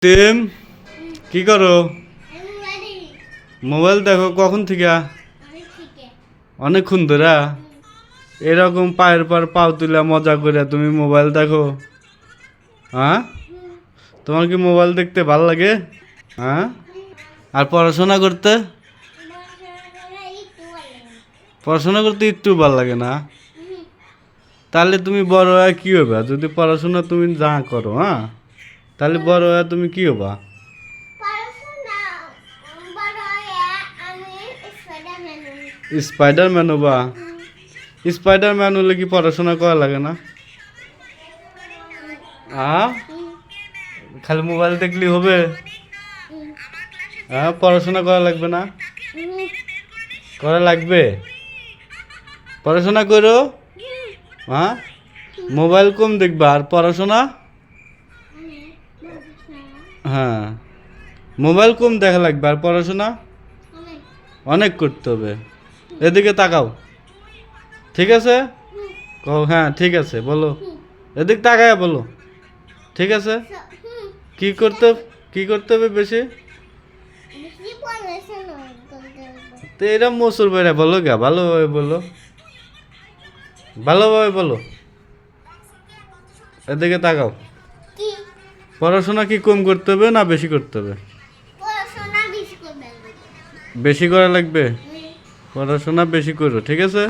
তিম কি করো? মোবাইল দেখো কখন থেকে? অনেকক্ষণ ধরে এরকম পায়ের পর পাও তুলে মজা করে তুমি মোবাইল দেখো? হ্যাঁ, তোমার কি মোবাইল দেখতে ভালো লাগে? হ্যাঁ, আর পড়াশোনা করতে একটু ভালো লাগে না? তাহলে তুমি বড় হয়ে কি হবে যদি পড়াশোনা তুমি যা করো? হ্যাঁ, তাহলে বড় হয়ে তুমি কি হবা? স্পাইডারম্যান হবা? স্পাইডারম্যান হলে কি পড়াশোনা করা লাগে না? খালি মোবাইল দেখলে হবে? হ্যাঁ, পড়াশোনা করা লাগবে না? করা লাগবে। পড়াশোনা করো। হ্যাঁ, মোবাইল কম দেখবা আর পড়াশোনা। হ্যাঁ, মোবাইল কম দেখা লাগবে আর পড়াশোনা অনেক করতে হবে। এদিকে তাকাও। ঠিক আছে? কও হ্যাঁ ঠিক আছে বলো। এদিক তাকায় বলো। ঠিক আছে? কি করতে কি করতে হবে বেশি? তো এরম মসুর বেড়া বলো গা, ভালোভাবে বলো, ভালোভাবে বলো। এদিকে তাকাও। পড়াশোনা কি কম করতে হবে না বেশি করতে হবে? বেশি করা লাগবে। পড়াশোনা বেশি করো, ঠিক আছে?